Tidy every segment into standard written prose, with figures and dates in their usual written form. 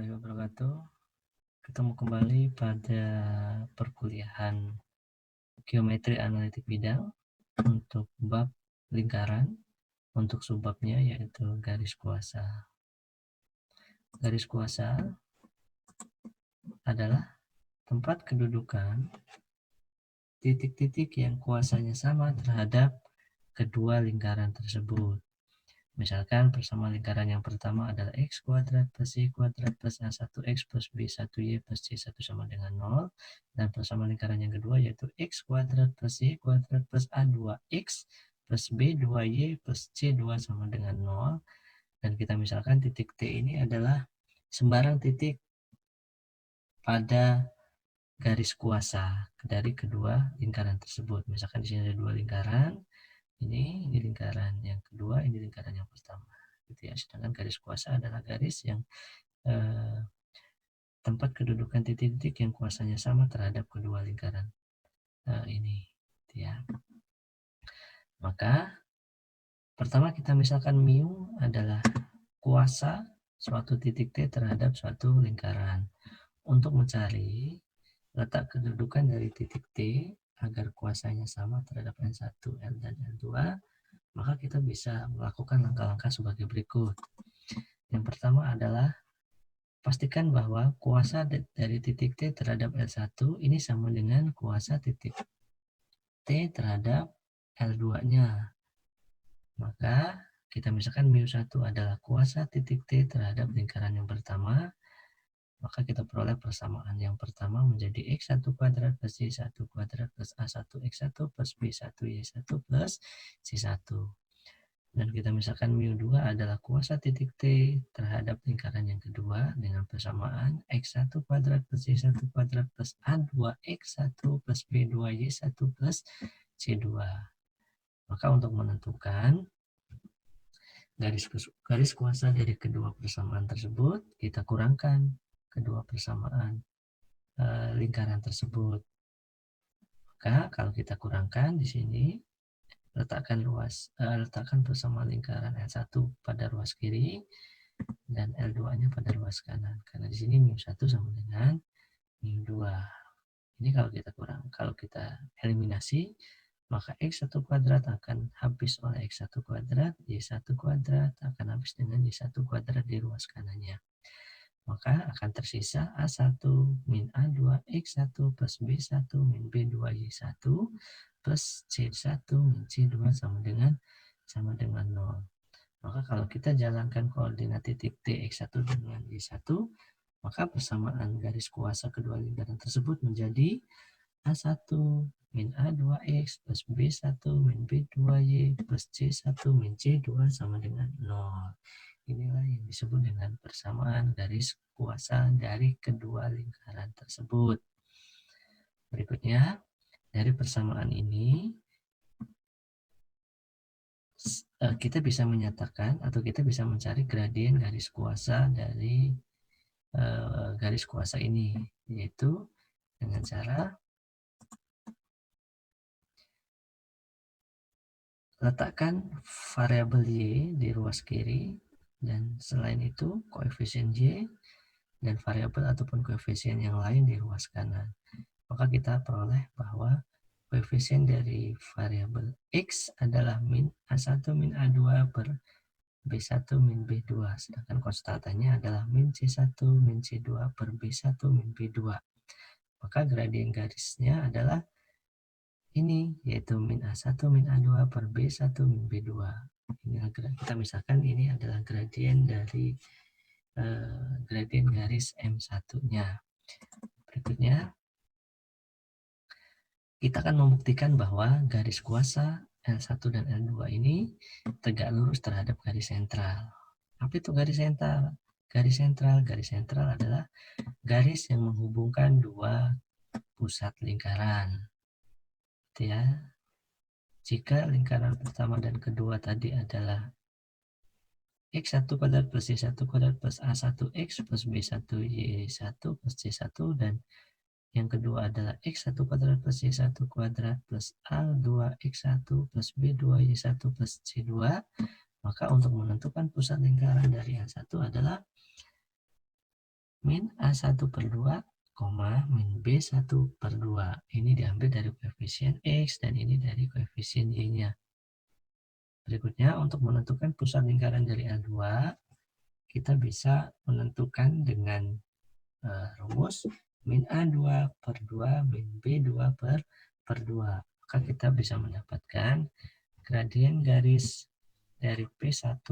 warahmatullahi wabarakatuh. Ketemu kembali pada perkuliahan geometri analitik bidang untuk bab lingkaran, untuk subbabnya yaitu garis kuasa. Garis kuasa adalah tempat kedudukan titik-titik yang kuasanya sama terhadap kedua lingkaran tersebut. Misalkan persamaan lingkaran yang pertama adalah x kuadrat plus y kuadrat plus a1x plus b1y plus c1 sama dengan 0. Dan persamaan lingkaran yang kedua yaitu x kuadrat plus y kuadrat plus a2x plus b2y plus c2 sama dengan 0. Dan kita misalkan titik T ini adalah sembarang titik pada garis kuasa dari kedua lingkaran tersebut. Misalkan di sini ada dua lingkaran, ini lingkaran yang kedua, ini lingkaran yang pertama. Gitu ya. Sedangkan garis kuasa adalah garis yang tempat kedudukan titik-titik yang kuasanya sama terhadap kedua lingkaran ini. Gitu ya. Maka pertama kita misalkan mu adalah kuasa suatu titik T terhadap suatu lingkaran. Untuk mencari letak kedudukan dari titik T agar kuasanya sama terhadap N1, L, dan N2, maka kita bisa melakukan langkah-langkah sebagai berikut. Yang pertama adalah pastikan bahwa kuasa dari titik T terhadap L1 ini sama dengan kuasa titik T terhadap L2-nya. Maka kita misalkan mu1 adalah kuasa titik T terhadap lingkaran yang pertama, maka kita peroleh persamaan yang pertama menjadi x1 kuadrat plus y1 kuadrat plus a1x1 plus b1y1 plus c1. Dan kita misalkan mu2 adalah kuasa titik T terhadap lingkaran yang kedua dengan persamaan x1 kuadrat plus y1 kuadrat plus a2x1 plus b2y1 plus c2. Maka untuk menentukan garis kuasa dari kedua persamaan tersebut, kita kurangkan kedua persamaan lingkaran tersebut. Maka kalau kita kurangkan di sini, letakkan persamaan lingkaran L1 pada ruas kiri dan L2-nya pada ruas kanan. Karena di sini mu1 sama dengan mu2. Ini kalau kita eliminasi, maka x1 kuadrat akan habis oleh x1 kuadrat, y1 kuadrat akan habis dengan y1 kuadrat di ruas kanannya. Maka akan tersisa A1 min A2 X1 plus B1 min B2 Y1 plus C1 min C2 sama dengan 0. Maka kalau kita jalankan koordinat titik T X1 dengan Y1, maka persamaan garis kuasa kedua lingkaran tersebut menjadi A1 min A2X plus B1 min B2Y plus C1 min C2 sama dengan 0. Inilah yang disebut dengan persamaan garis kuasa dari kedua lingkaran tersebut. Berikutnya, dari persamaan ini, kita bisa menyatakan atau kita bisa mencari gradien garis kuasa dari garis kuasa ini, yaitu dengan cara letakkan variabel Y di ruas kiri, dan selain itu koefisien Y dan variabel ataupun koefisien yang lain di ruas kanan. Maka kita peroleh bahwa koefisien dari variabel X adalah min A1 min A2 per B1 min B2, sedangkan konstantanya adalah min C1 min C2 per B1 min B2. Maka gradien garisnya adalah ini, yaitu min A1 min A2 per B1 min B2. Inilah kita misalkan ini adalah gradien dari gradien garis M1-nya. Berikutnya, kita akan membuktikan bahwa garis kuasa L1 dan L2 ini tegak lurus terhadap garis sentral. Apa itu garis sentral? Garis sentral adalah garis yang menghubungkan dua pusat lingkaran. Ya. Jika lingkaran pertama dan kedua tadi adalah x1 kuadrat plus y1 kuadrat plus a1x plus b1y1 plus c1, dan yang kedua adalah x1 kuadrat plus y1 kuadrat plus a2x1 plus b2y1 plus c2, maka untuk menentukan pusat lingkaran dari L1 adalah min A1 per 2, min B1 per 2. Ini diambil dari koefisien X dan ini dari koefisien Y-nya. Berikutnya, untuk menentukan pusat lingkaran dari L2, kita bisa menentukan dengan rumus min A2 per 2 min B2 per 2. Maka kita bisa mendapatkan gradien garis dari P1,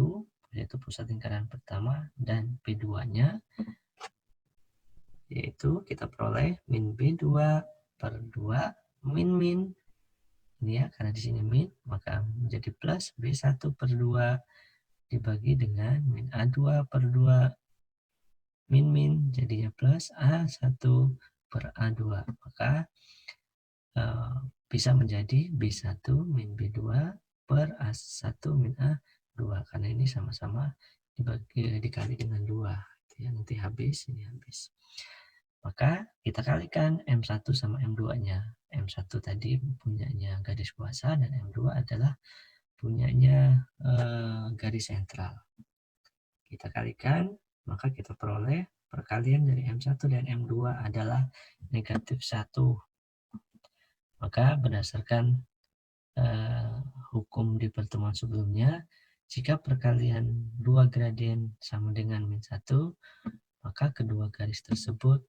yaitu pusat lingkaran pertama, dan P2-nya, yaitu kita peroleh min B2 per 2 min ini ya, karena di sini min, maka menjadi plus B1 per 2 dibagi dengan min A2 per 2 min jadinya plus A1 per A2. Maka bisa menjadi B1 min B2 per A1 min A2, karena ini sama-sama dikali dengan 2 ya, nanti habis, ini habis. Maka kita kalikan M1 sama M2-nya. M1 tadi punyanya garis kuasa dan M2 adalah punyanya garis sentral. Kita kalikan, maka kita peroleh perkalian dari M1 dan M2 adalah negatif 1. Maka berdasarkan hukum di pertemuan sebelumnya, jika perkalian dua gradien sama dengan min 1, maka kedua garis tersebut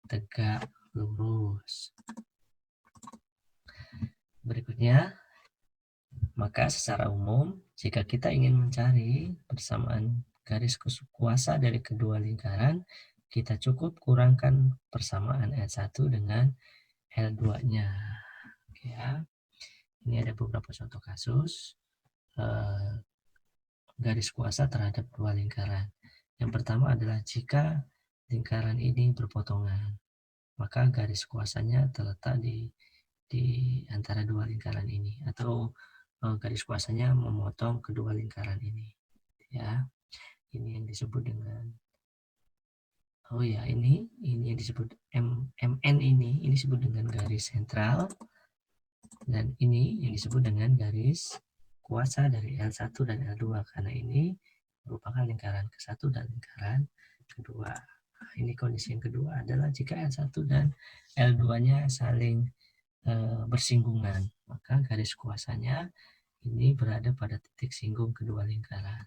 tegak lurus. Berikutnya, maka secara umum, jika kita ingin mencari persamaan garis kuasa dari kedua lingkaran, kita cukup kurangkan persamaan L1 dengan L2-nya. Ya. Ini ada beberapa contoh kasus garis kuasa terhadap dua lingkaran. Yang pertama adalah jika lingkaran ini berpotongan, maka garis kuasanya terletak di antara dua lingkaran ini, atau garis kuasanya memotong kedua lingkaran ini. Ya, ini yang disebut dengan ini yang disebut MN ini disebut dengan garis sentral, dan ini yang disebut dengan garis kuasa dari L1 dan L2, karena ini merupakan lingkaran ke-1 dan lingkaran kedua. Nah, ini kondisi yang kedua adalah jika L1 dan L2-nya saling bersinggungan, maka garis kuasanya ini berada pada titik singgung kedua lingkaran.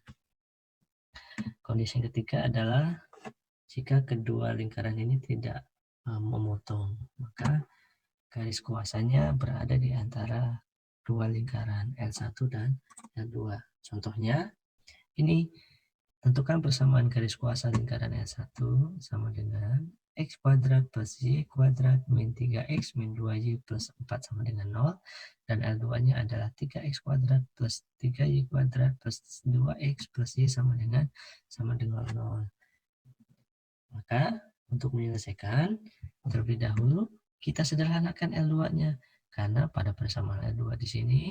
Kondisi yang ketiga adalah jika kedua lingkaran ini tidak memotong, maka garis kuasanya berada di antara dua lingkaran L1 dan L2. Contohnya, ini tentukan persamaan garis kuasa lingkaran L1 sama dengan X kuadrat plus Y kuadrat min 3X min 2Y plus 4 sama dengan 0, dan L2-nya adalah 3X kuadrat plus 3Y kuadrat plus 2X plus Y sama dengan 0. Maka untuk menyelesaikan, terlebih dahulu kita sederhanakan L2-nya, karena pada persamaan L2 di sini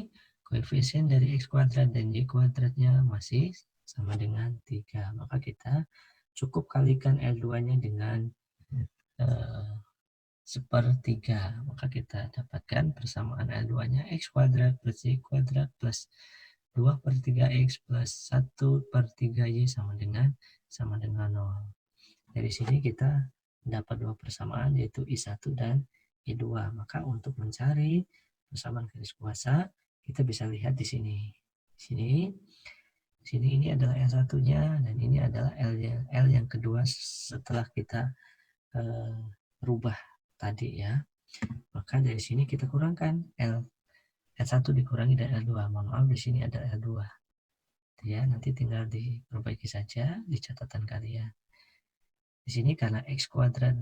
koefisien dari X kuadrat dan Y kuadratnya masih sama dengan 3. Maka kita cukup kalikan L2-nya dengan sepertiga. Maka kita dapatkan persamaan L2-nya X kuadrat plus Y kuadrat plus 2 per 3X plus 1 per 3Y sama dengan 0. Dari sini kita dapat dua persamaan, yaitu I1 dan I2. Maka untuk mencari persamaan garis kuasa, kita bisa lihat di sini. Di sini ini adalah L1-nya dan ini adalah L yang kedua setelah kita rubah tadi ya. Maka dari sini kita kurangkan L1 dikurangi dari L2. Mohon maaf, di sini ada L2. Ya, nanti tinggal diperbaiki saja di catatan kalian. Di sini karena X kuadrat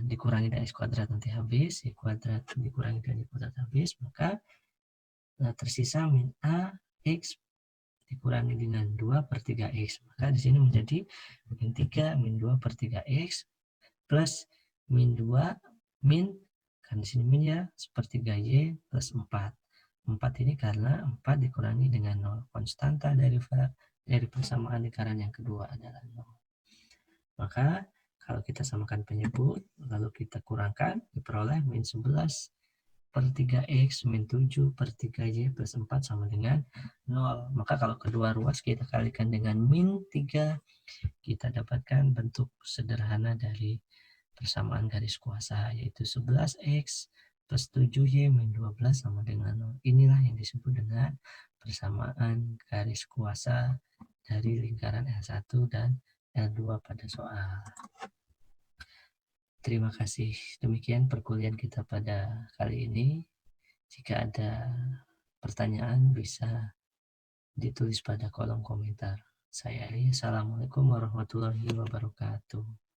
dikurangi dari X kuadrat nanti habis, Y kuadrat dikurangi dari Y kuadrat habis, maka tersisa min A X dikurangi dengan 2 per 3X. Maka di sini menjadi min 3 min 2 per 3X plus min 2 min, kan di sini min ya, sepertiga Y plus 4. 4 ini karena 4 dikurangi dengan 0. Konstanta dari persamaan lingkaran yang kedua adalah 0. Maka kalau kita samakan penyebut, lalu kita kurangkan, diperoleh min 11 per 3x min 7 per 3y plus 4 sama dengan 0. Maka kalau kedua ruas kita kalikan dengan min 3, kita dapatkan bentuk sederhana dari persamaan garis kuasa, yaitu 11x plus 7y min 12 sama dengan 0. Inilah yang disebut dengan persamaan garis kuasa dari lingkaran L1 dan L2 pada soal. Terima kasih. Demikian perkuliahan kita pada kali ini. Jika ada pertanyaan bisa ditulis pada kolom komentar. Saya Ali. Assalamualaikum warahmatullahi wabarakatuh.